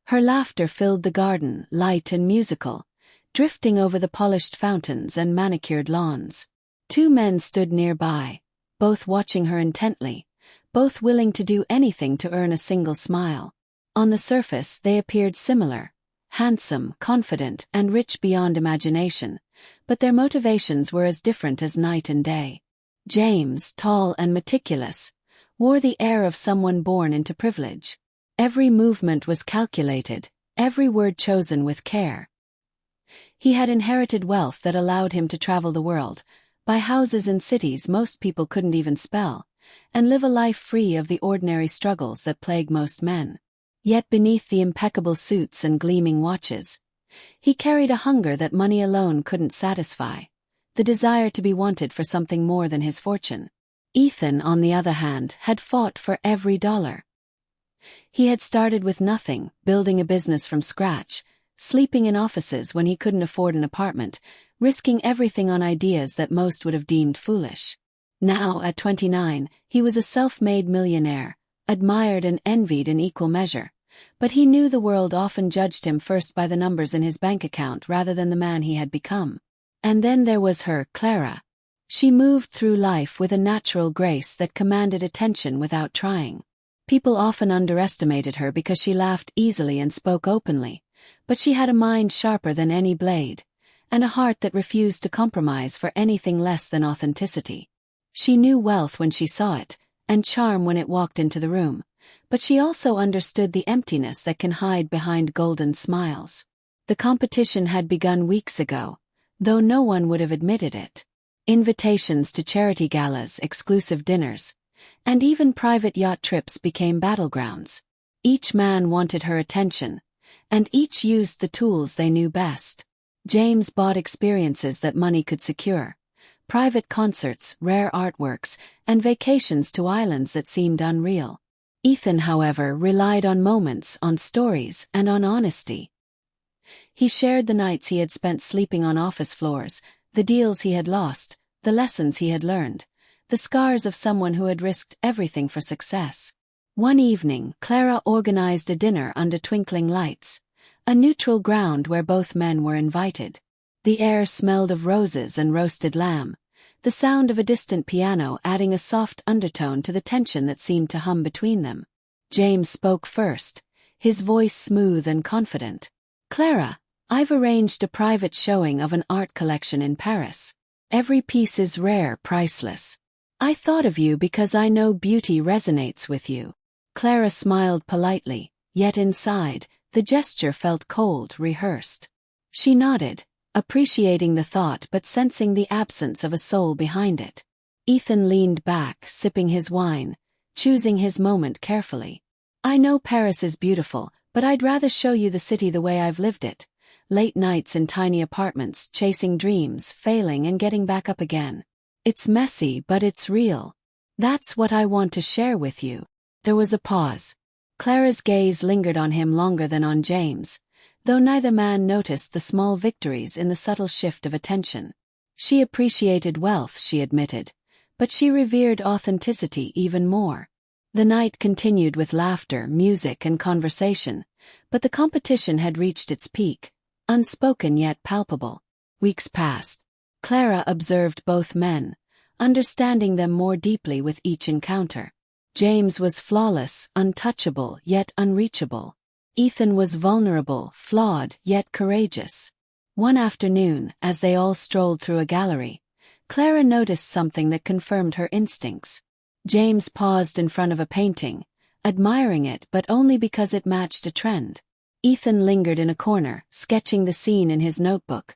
Her laughter filled the garden, light and musical, drifting over the polished fountains and manicured lawns. Two men stood nearby, both watching her intently, both willing to do anything to earn a single smile. On the surface, they appeared similar, handsome, confident, and rich beyond imagination, but their motivations were as different as night and day. James, tall and meticulous, wore the air of someone born into privilege. Every movement was calculated, every word chosen with care. He had inherited wealth that allowed him to travel the world, buy houses in cities most people couldn't even spell, and live a life free of the ordinary struggles that plague most men. Yet beneath the impeccable suits and gleaming watches, he carried a hunger that money alone couldn't satisfy, the desire to be wanted for something more than his fortune. Ethan, on the other hand, had fought for every dollar. He had started with nothing, building a business from scratch, sleeping in offices when he couldn't afford an apartment, risking everything on ideas that most would have deemed foolish. Now, at 29, he was a self-made millionaire, admired and envied in equal measure, but he knew the world often judged him first by the numbers in his bank account rather than the man he had become. And then there was her, Clara. She moved through life with a natural grace that commanded attention without trying. People often underestimated her because she laughed easily and spoke openly, but she had a mind sharper than any blade, and a heart that refused to compromise for anything less than authenticity. She knew wealth when she saw it, and charm when it walked into the room, but she also understood the emptiness that can hide behind golden smiles. The competition had begun weeks ago, though no one would have admitted it. Invitations to charity galas, exclusive dinners, and even private yacht trips became battlegrounds. Each man wanted her attention, and each used the tools they knew best. James bought experiences that money could secure, private concerts, rare artworks, and vacations to islands that seemed unreal. Ethan, however, relied on moments, on stories, and on honesty. He shared the nights he had spent sleeping on office floors, the deals he had lost, the lessons he had learned, the scars of someone who had risked everything for success. One evening, Clara organized a dinner under twinkling lights, a neutral ground where both men were invited. The air smelled of roses and roasted lamb, the sound of a distant piano adding a soft undertone to the tension that seemed to hum between them. James spoke first, his voice smooth and confident. "Clara, I've arranged a private showing of an art collection in Paris. Every piece is rare, priceless. I thought of you because I know beauty resonates with you." Clara smiled politely, yet inside, the gesture felt cold, rehearsed. She nodded, appreciating the thought but sensing the absence of a soul behind it. Ethan leaned back, sipping his wine, choosing his moment carefully. "I know Paris is beautiful, but I'd rather show you the city the way I've lived it. Late nights in tiny apartments, chasing dreams, failing and getting back up again. It's messy, but it's real. That's what I want to share with you." There was a pause. Clara's gaze lingered on him longer than on James, though neither man noticed the small victories in the subtle shift of attention. She appreciated wealth, she admitted, but she revered authenticity even more. The night continued with laughter, music, and conversation, but the competition had reached its peak, unspoken yet palpable. Weeks passed. Clara observed both men, understanding them more deeply with each encounter. James was flawless, untouchable, yet unreachable. Ethan was vulnerable, flawed, yet courageous. One afternoon, as they all strolled through a gallery, Clara noticed something that confirmed her instincts. James paused in front of a painting, admiring it but only because it matched a trend. Ethan lingered in a corner, sketching the scene in his notebook,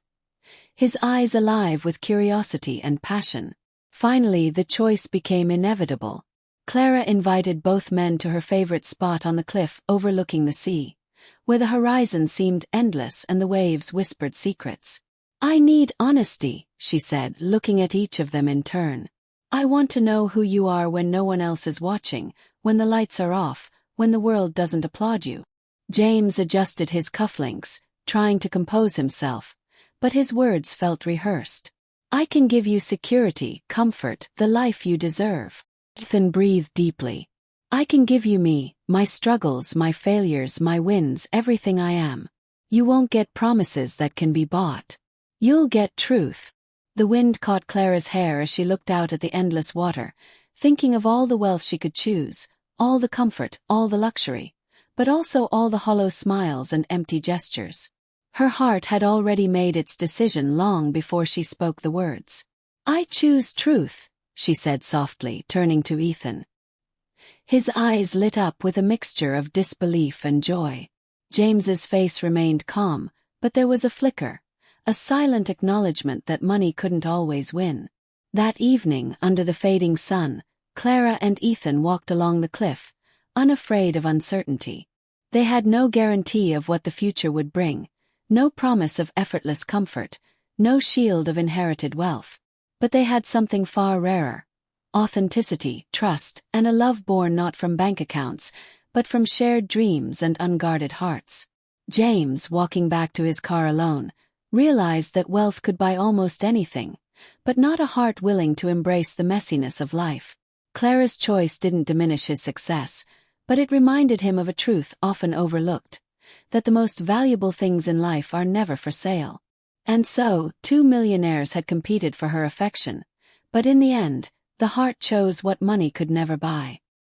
his eyes alive with curiosity and passion. Finally, the choice became inevitable. Clara invited both men to her favorite spot on the cliff overlooking the sea, where the horizon seemed endless and the waves whispered secrets. "I need honesty," she said, looking at each of them in turn. "I want to know who you are when no one else is watching, when the lights are off, when the world doesn't applaud you." James adjusted his cufflinks, trying to compose himself, but his words felt rehearsed. "I can give you security, comfort, the life you deserve." Ethan breathed deeply. I can give you me, my struggles, my failures, my wins, everything I am. You won't get promises that can be bought. You'll get truth. The wind caught Clara's hair as she looked out at the endless water, thinking of all the wealth she could choose, all the comfort, all the luxury, but also all the hollow smiles and empty gestures. Her heart had already made its decision long before she spoke the words. I choose truth, she said softly, turning to Ethan. His eyes lit up with a mixture of disbelief and joy. James's face remained calm, but there was a flicker, a silent acknowledgement that money couldn't always win. That evening, under the fading sun, Clara and Ethan walked along the cliff, unafraid of uncertainty. They had no guarantee of what the future would bring, no promise of effortless comfort, no shield of inherited wealth. But they had something far rarer: authenticity, trust, and a love born not from bank accounts, but from shared dreams and unguarded hearts. James, walking back to his car alone, realized that wealth could buy almost anything, but not a heart willing to embrace the messiness of life. Clara's choice didn't diminish his success, but it reminded him of a truth often overlooked: that the most valuable things in life are never for sale. And so, two millionaires had competed for her affection, but in the end, the heart chose what money could never buy.